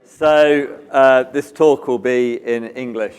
So this talk will be in English.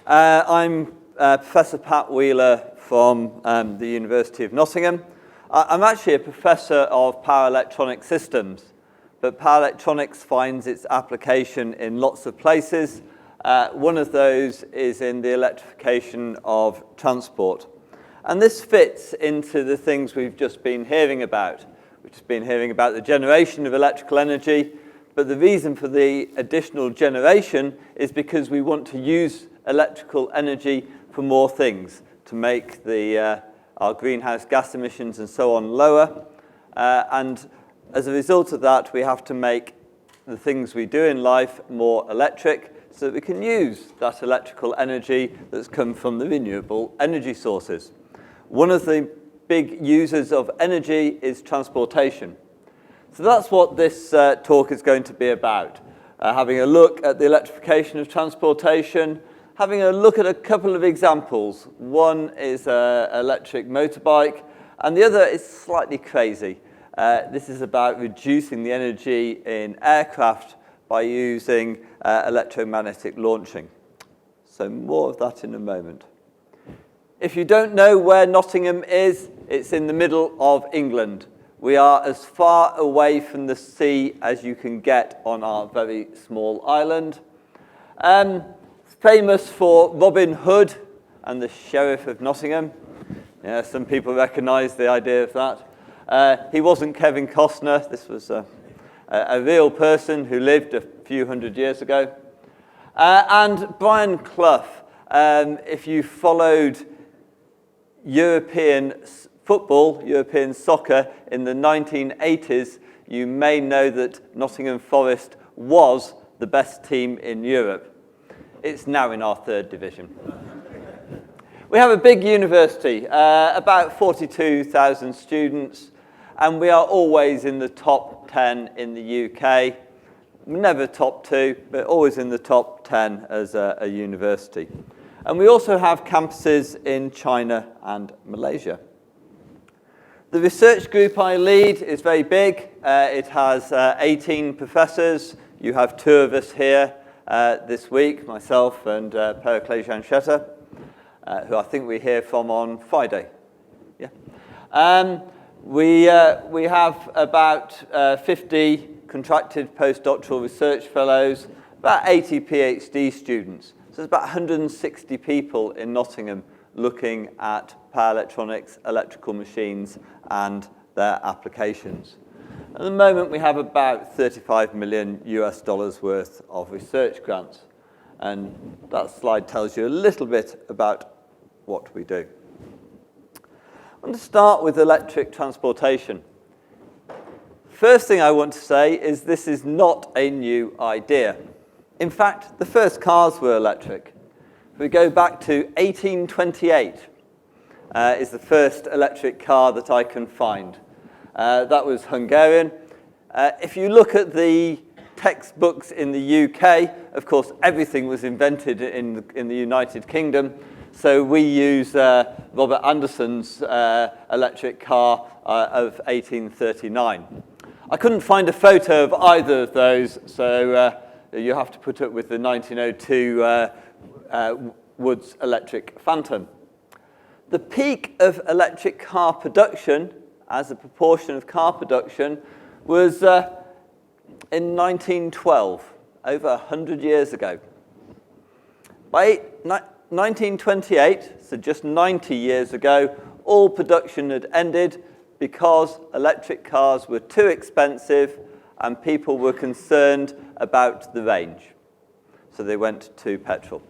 I'm Professor Pat Wheeler from the University of Nottingham. I'm actually a professor of power electronic systems, but power electronics finds its application in lots of places. One of those is in the electrification of transport. And this fits into the things we've just been hearing about. We've just been hearing about the generation of electrical energy, but the reason for the additional generation is because we want to use electrical energy for more things, to make our greenhouse gas emissions and so on lower. And as a result of that, we have to make the things we do in life more electric so that we can use that electrical energy that's come from the renewable energy sources. One of the big users of energy is transportation. So that's what this talk is going to be about. Having a look at the electrification of transportation, having a look at a couple of examples. One is an electric motorbike, and the other is slightly crazy. This is about reducing the energy in aircraft by using electromagnetic launching. So more of that in a moment. If you don't know where Nottingham is, it's in the middle of England. We are as far away from the sea as you can get on our very small island. Famous for Robin Hood and the Sheriff of Nottingham. Yeah, some people recognise the idea of that. He wasn't Kevin Costner. This was a real person who lived a few hundred years ago. And Brian Clough. If you followed European football, European soccer in the 1980s, you may know that Nottingham Forest was the best team in Europe. It's now in our third division. We have a big university, about 42,000 students, and we are always in the top 10 in the UK. Never top 2, but always in the top 10 as a university. And we also have campuses in China and Malaysia. The research group I lead is very big. It has 18 professors. You have 2 of us here this week, myself and Pericles Janchetta, who I think we hear from on Friday. Yeah. We have about 50 contracted postdoctoral research fellows, about 80 PhD students. So there's about 160 people in Nottingham looking at power electronics, electrical machines, and their applications. At the moment, we have about $35 million worth of research grants. And that slide tells you a little bit about what we do. I want to start with electric transportation. First thing I want to say is this is not a new idea. In fact, the first cars were electric. If we go back to 1828, is the first electric car that I can find. That was Hungarian. If you look at the textbooks in the UK, of course, everything was invented in the United Kingdom. So we use Robert Anderson's electric car of 1839. I couldn't find a photo of either of those, so you have to put up with the 1902 Woods Electric Phantom. The peak of electric car production, as a proportion of car production, was in 1912, over 100 years ago. By 1928, so just 90 years ago, all production had ended because electric cars were too expensive and people were concerned about the range. So they went to petrol.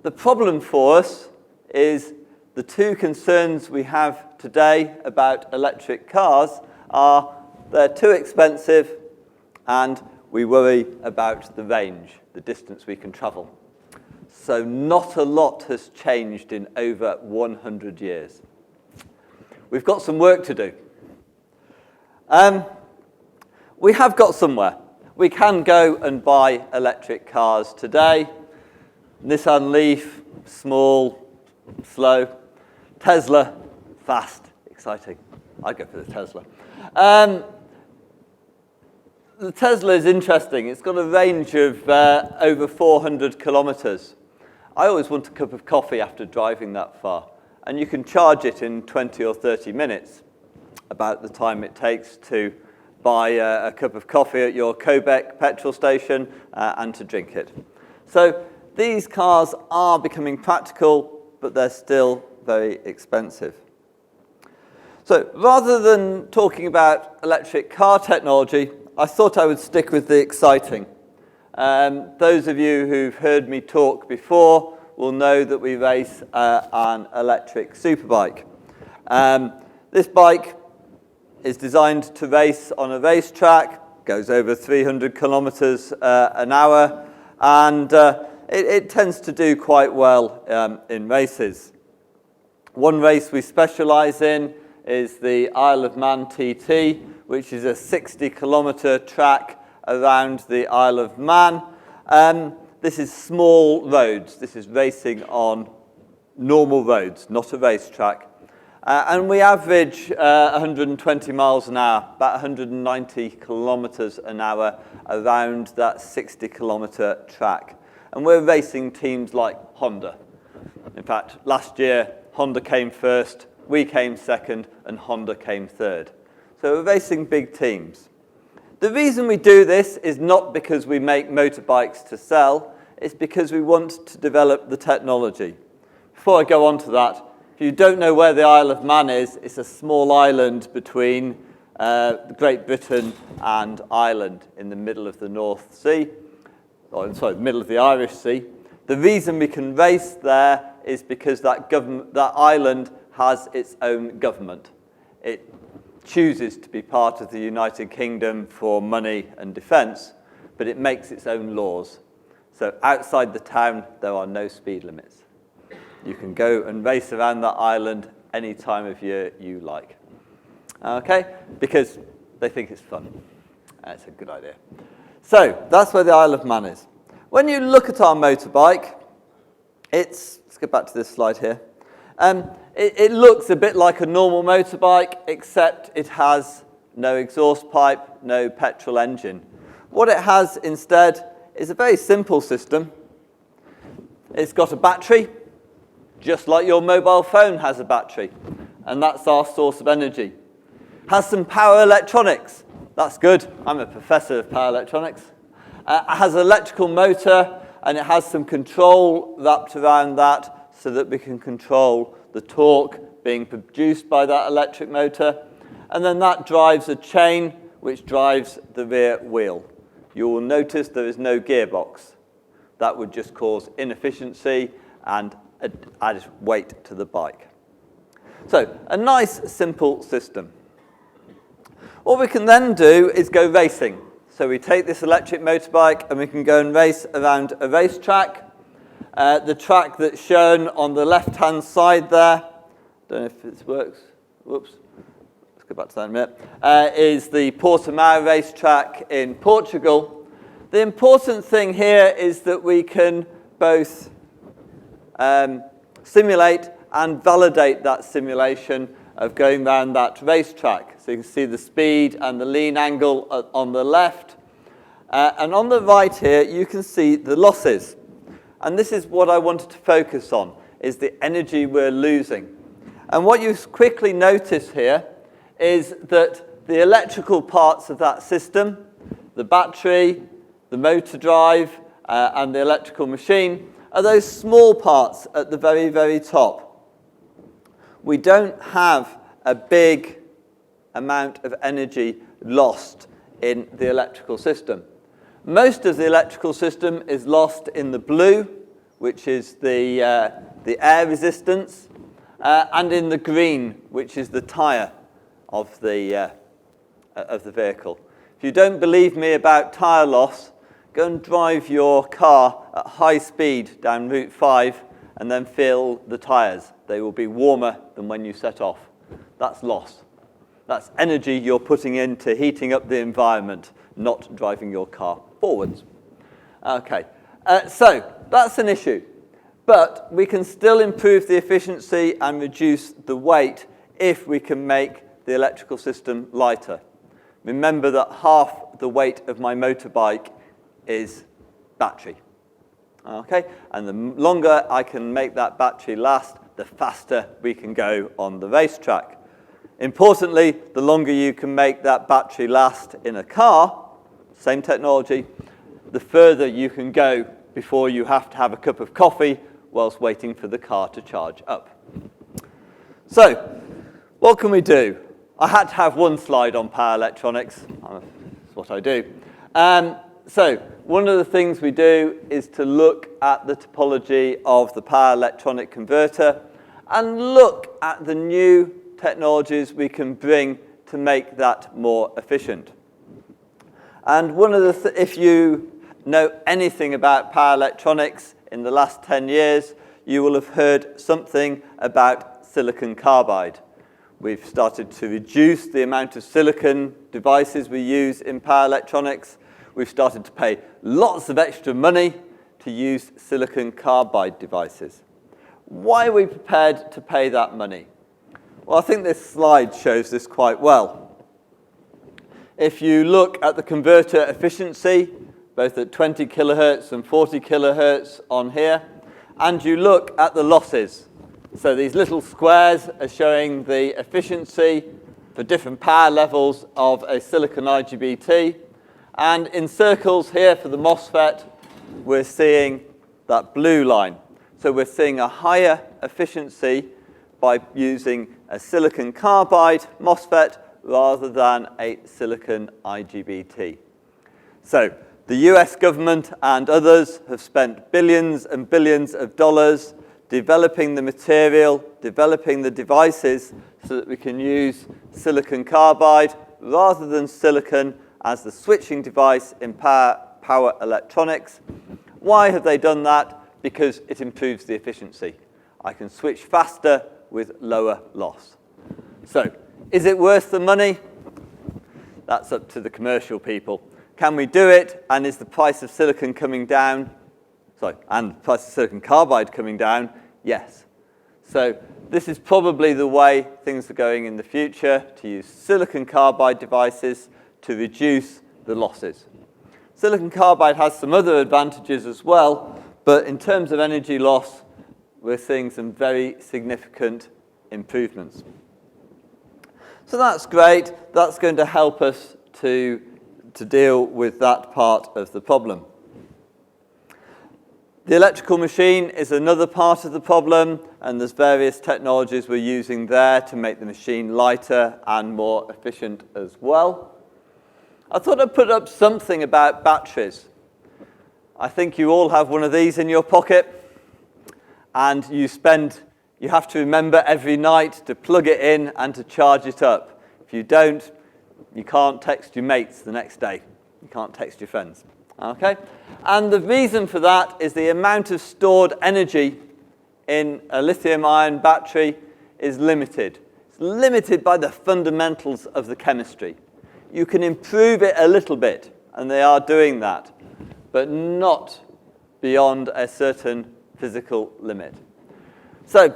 The problem for us is the 2 concerns we have today about electric cars are they're too expensive and we worry about the range, the distance we can travel. So not a lot has changed in over 100 years. We've got some work to do. We have got somewhere. We can go and buy electric cars today. Nissan Leaf, small, slow. Tesla, fast, exciting. I'd go for the Tesla. the Tesla is interesting. It's got a range of over 400 kilometers. I always want a cup of coffee after driving that far. And you can charge it in 20 or 30 minutes, about the time it takes to buy a cup of coffee at your Quebec petrol station and to drink it. So these cars are becoming practical, but they're still very expensive. So rather than talking about electric car technology, I thought I would stick with the exciting. Those of you who've heard me talk before will know that we race an electric superbike. This bike is designed to race on a racetrack, goes over 300 kilometers an hour, and it tends to do quite well in races. One race we specialize in is the Isle of Man TT, which is a 60-kilometer track around the Isle of Man. This is small roads. This is racing on normal roads, not a racetrack. And we average 120 miles an hour, about 190 kilometers an hour around that 60-kilometer track. And we're racing teams like Honda. In fact, last year, Honda came first, we came second, and Honda came third. So we're racing big teams. The reason we do this is not because we make motorbikes to sell, it's because we want to develop the technology. Before I go on to that, if you don't know where the Isle of Man is, it's a small island between Great Britain and Ireland in the middle of the North Sea, the middle of the Irish Sea. The reason we can race there is because that island has its own government. It chooses to be part of the United Kingdom for money and defence, but it makes its own laws. So outside the town, there are no speed limits. You can go and race around that island any time of year you like. Okay? Because they think it's fun. That's a good idea. So that's where the Isle of Man is. When you look at our motorbike, let's go back to this slide here. It looks a bit like a normal motorbike, except it has no exhaust pipe, no petrol engine. What it has instead is a very simple system. It's got a battery, just like your mobile phone has a battery, and that's our source of energy. Has some power electronics. That's good. I'm a professor of power electronics. It has an electrical motor, and it has some control wrapped around that so that we can control the torque being produced by that electric motor. And then that drives a chain which drives the rear wheel. You will notice there is no gearbox. That would just cause inefficiency and add weight to the bike. So, a nice, simple system. What we can then do is go racing. So we take this electric motorbike and we can go and race around a racetrack. The track that's shown on the left-hand side there, don't know if this works, whoops, let's go back to that in a minute, is the Portimao racetrack in Portugal. The important thing here is that we can both simulate and validate that simulation of going around that racetrack. So you can see the speed and the lean angle on the left. And on the right here, you can see the losses. And this is what I wanted to focus on, is the energy we're losing. And what you quickly notice here is that the electrical parts of that system, the battery, the motor drive, and the electrical machine, are those small parts at the very, very top. We don't have a big amount of energy lost in the electrical system. Most of the electrical system is lost in the blue, which is the air resistance, and in the green, which is the tyre of the vehicle. If you don't believe me about tyre loss, go and drive your car at high speed down Route 5 and then feel the tyres. They will be warmer than when you set off. That's loss. That's energy you're putting into heating up the environment, not driving your car forwards. Okay, so that's an issue. But we can still improve the efficiency and reduce the weight if we can make the electrical system lighter. remember that half the weight of my motorbike is battery. Okay? And the longer I can make that battery last, the faster we can go on the racetrack. Importantly, the longer you can make that battery last in a car, same technology, the further you can go before you have to have a cup of coffee whilst waiting for the car to charge up. So, what can we do? I had to have one slide on power electronics. That's what I do. So, one of the things we do is to look at the topology of the power electronic converter and look at the new technologies we can bring to make that more efficient. And one of the if you know anything about power electronics in the last 10 years, you will have heard something about silicon carbide. We've started to reduce the amount of silicon devices we use in power electronics. We've started to pay lots of extra money to use silicon carbide devices. Why are we prepared to pay that money? Well, I think this slide shows this quite well. If you look at the converter efficiency, both at 20 kilohertz and 40 kilohertz on here, and you look at the losses. So these little squares are showing the efficiency for different power levels of a silicon IGBT. And in circles here for the MOSFET, we're seeing that blue line. So we're seeing a higher efficiency by using a silicon carbide MOSFET rather than a silicon IGBT. So the US government and others have spent billions and billions of dollars developing the material, developing the devices so that we can use silicon carbide rather than silicon as the switching device in power electronics. Why have they done that? Because it improves the efficiency. I can switch faster with lower loss. So, is it worth the money? That's up to the commercial people. Can we do it? And is the price of silicon coming down? And the price of silicon carbide coming down? Yes. So this is probably the way things are going in the future, to use silicon carbide devices to reduce the losses. Silicon carbide has some other advantages as well, but in terms of energy loss, we're seeing some very significant improvements. So that's great. That's going to help us to deal with that part of the problem. The electrical machine is another part of the problem, and there's various technologies we're using there to make the machine lighter and more efficient as well. I thought I'd put up something about batteries. I think you all have one of these in your pocket, and you have to remember every night to plug it in and to charge it up. If you don't, you can't text your mates the next day. You can't text your friends. Okay? And the reason for that is the amount of stored energy in a lithium-ion battery is limited. It's limited by the fundamentals of the chemistry. You can improve it a little bit, and they are doing that, but not beyond a certain physical limit. So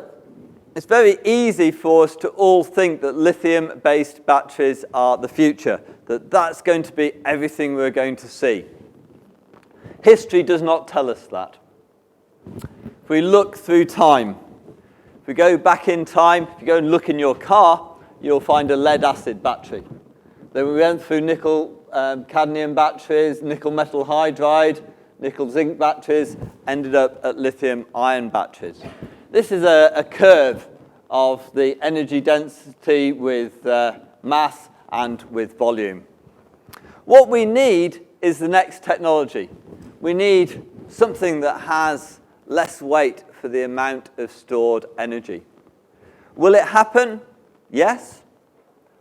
it's very easy for us to all think that lithium-based batteries are the future, that that's going to be everything we're going to see. History does not tell us that. If we look through time, if we go back in time, if you go and look in your car, you'll find a lead-acid battery. Then we went through nickel-cadmium batteries, nickel metal hydride, nickel-zinc batteries, ended up at lithium-ion batteries. This is a curve of the energy density with mass and with volume. What we need is the next technology. We need something that has less weight for the amount of stored energy. Will it happen? Yes.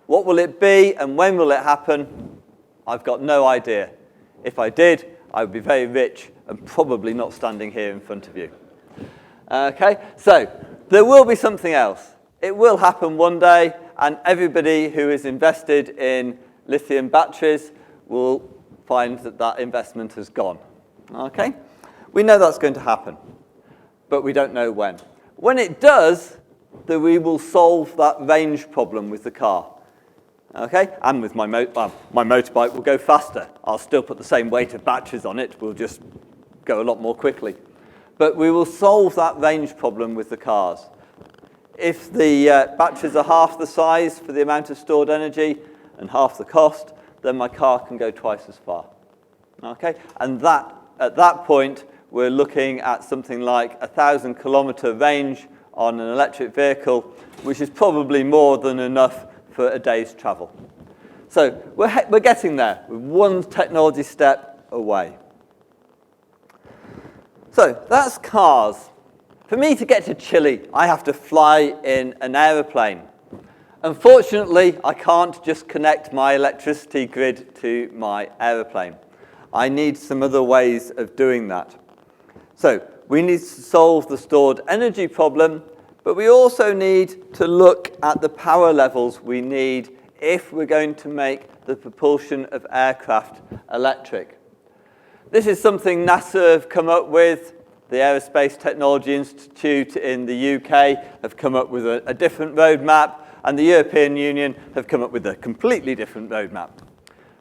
What will it be and when will it happen? I've got no idea. If I did, I would be very rich and probably not standing here in front of you. Okay, so there will be something else. It will happen one day, and everybody who is invested in lithium batteries will find that that investment has gone. Okay? We know that's going to happen, but we don't know when. When it does, then we will solve that range problem with the car. Okay, and with my motorbike will go faster. I'll still put the same weight of batteries on it. We'll just go a lot more quickly. But we will solve that range problem with the cars. If the batteries are half the size for the amount of stored energy and half the cost, then my car can go twice as far. Okay, and at that point, we're looking at something like 1,000-kilometer range on an electric vehicle, which is probably more than enough for a day's travel. So we're getting there. We're one technology step away. So that's cars. For me to get to Chile, I have to fly in an aeroplane. Unfortunately, I can't just connect my electricity grid to my aeroplane. I need some other ways of doing that. So we need to solve the stored energy problem, but we also need to look at the power levels we need if we're going to make the propulsion of aircraft electric. This is something NASA have come up with. The Aerospace Technology Institute in the UK have come up with a different roadmap, and the European Union have come up with a completely different roadmap.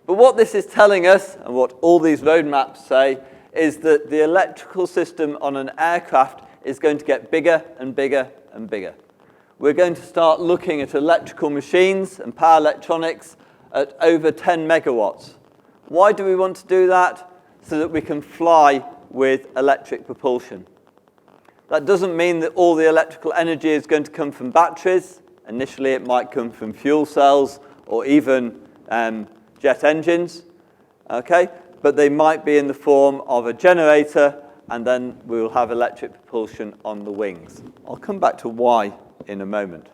But what this is telling us, and what all these roadmaps say, is that the electrical system on an aircraft is going to get bigger and bigger and bigger. We're going to start looking at electrical machines and power electronics at over 10 megawatts. Why do we want to do that? So that we can fly with electric propulsion. That doesn't mean that all the electrical energy is going to come from batteries. Initially, it might come from fuel cells or even jet engines, okay? But they might be in the form of a generator, and then we will have electric propulsion on the wings. I'll come back to why in a moment.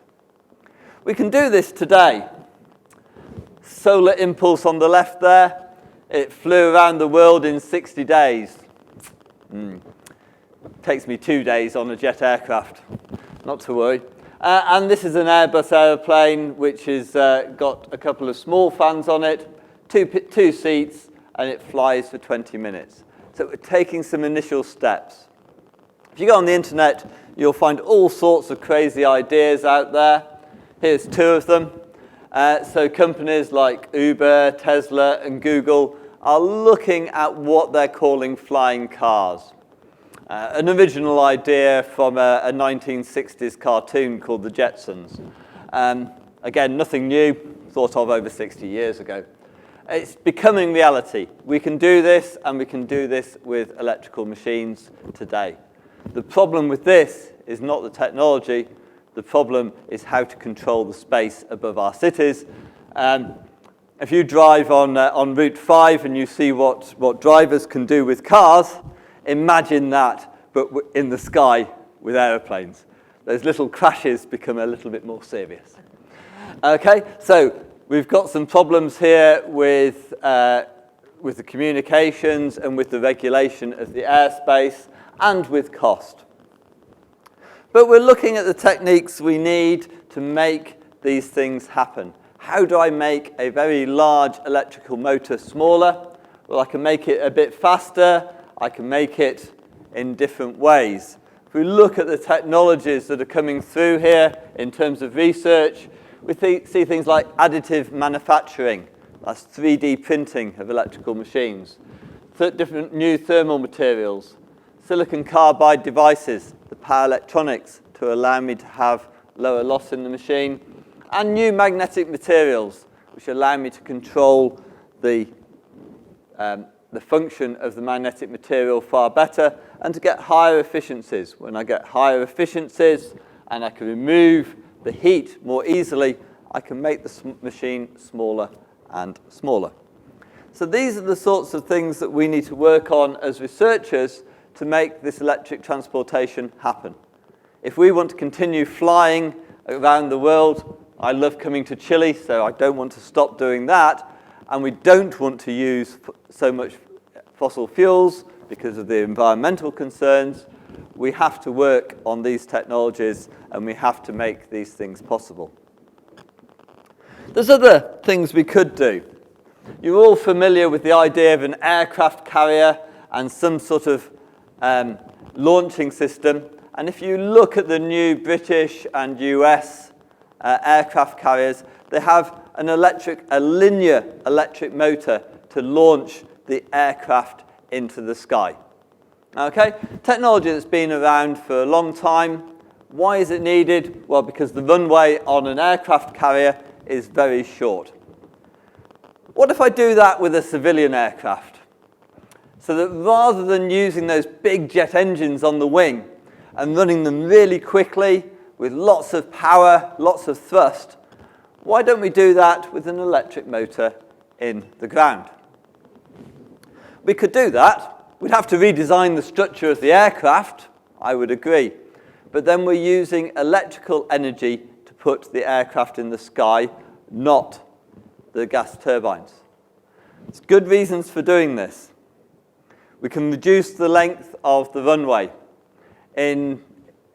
We can do this today. Solar impulse on the left there. It flew around the world in 60 days. Takes me 2 days on a jet aircraft, not to worry. And this is an Airbus aeroplane which has got a couple of small fans on it, two seats, and it flies for 20 minutes. So we're taking some initial steps. If you go on the internet, you'll find all sorts of crazy ideas out there. Here's two of them. So companies like Uber, Tesla, and Google are looking at what they're calling flying cars. An original idea from a 1960s cartoon called The Jetsons. Again, nothing new, thought of over 60 years ago. It's becoming reality. We can do this, and we can do this with electrical machines today. The problem with this is not the technology. The problem is how to control the space above our cities. If you drive on Route 5 and you see what drivers can do with cars, imagine that, but in the sky with aeroplanes. Those little crashes become a little bit more serious. Okay, so we've got some problems here with the communications and with the regulation of the airspace and with cost. But we're looking at the techniques we need to make these things happen. How do I make a very large electrical motor smaller? Well, I can make it a bit faster. I can make it in different ways. If we look at the technologies that are coming through here in terms of research, we see things like additive manufacturing. That's 3D printing of electrical machines. Different new thermal materials. Silicon carbide devices, the power electronics to allow me to have lower loss in the machine. And new magnetic materials, which allow me to control the function of the magnetic material far better and to get higher efficiencies. When I get higher efficiencies and I can remove the heat more easily, I can make the machine smaller and smaller. So these are the sorts of things that we need to work on as researchers to make this electric transportation happen. If we want to continue flying around the world, I love coming to Chile, so I don't want to stop doing that. And we don't want to use so much fossil fuels because of the environmental concerns. We have to work on these technologies, and we have to make these things possible. There's other things we could do. You're all familiar with the idea of an aircraft carrier and some sort of launching system. And if you look at the new British and US aircraft carriers, they have a linear electric motor to launch the aircraft into the sky. Okay, technology that's been around for a long time. Why is it needed? Well, because the runway on an aircraft carrier is very short. What if I do that with a civilian aircraft? So that rather than using those big jet engines on the wing and running them really quickly with lots of power, lots of thrust, why don't we do that with an electric motor in the ground? We could do that. We'd have to redesign the structure of the aircraft, I would agree. But then we're using electrical energy to put the aircraft in the sky, not the gas turbines. There's good reasons for doing this. We can reduce the length of the runway. In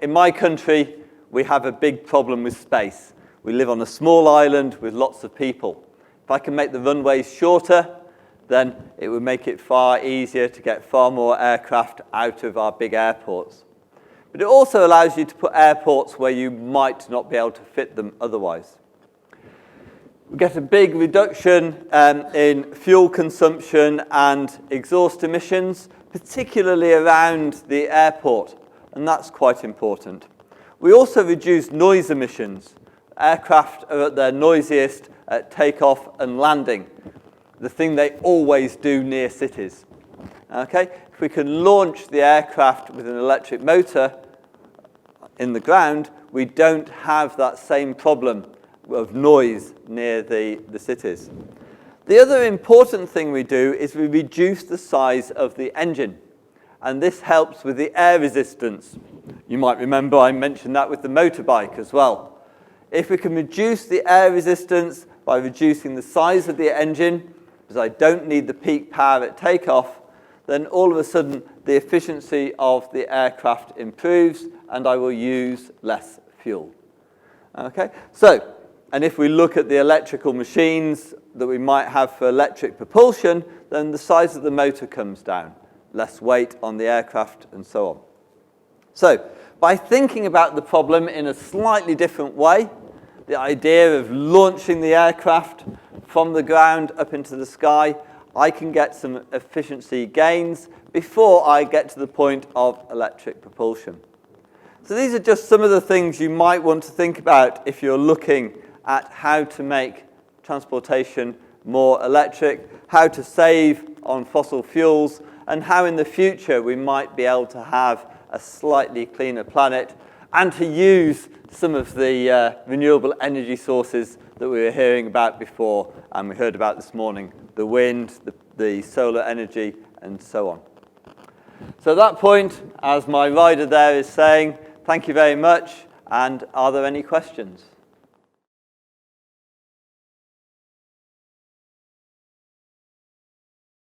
my country, we have a big problem with space. We live on a small island with lots of people. If I can make the runways shorter, then it would make it far easier to get far more aircraft out of our big airports. But it also allows you to put airports where you might not be able to fit them otherwise. We get a big reduction in fuel consumption and exhaust emissions, particularly around the airport, and that's quite important. We also reduce noise emissions. Aircraft are at their noisiest at takeoff and landing, the thing they always do near cities. Okay? If we can launch the aircraft with an electric motor in the ground, we don't have that same problem of noise near the cities. The other important thing we do is we reduce the size of the engine, and this helps with the air resistance. You might remember I mentioned that with the motorbike as well. If we can reduce the air resistance by reducing the size of the engine, because I don't need the peak power at takeoff, then all of a sudden the efficiency of the aircraft improves and I will use less fuel. Okay? So, and if we look at the electrical machines that we might have for electric propulsion, then the size of the motor comes down, less weight on the aircraft and so on. So, by thinking about the problem in a slightly different way, the idea of launching the aircraft from the ground up into the sky, I can get some efficiency gains before I get to the point of electric propulsion. So these are just some of the things you might want to think about if you're looking at how to make transportation more electric, how to save on fossil fuels, and how in the future we might be able to have a slightly cleaner planet and to use some of the renewable energy sources that we were hearing about before and we heard about this morning, the wind, the solar energy, and so on. So at that point, as my rider there is saying, thank you very much, and are there any questions?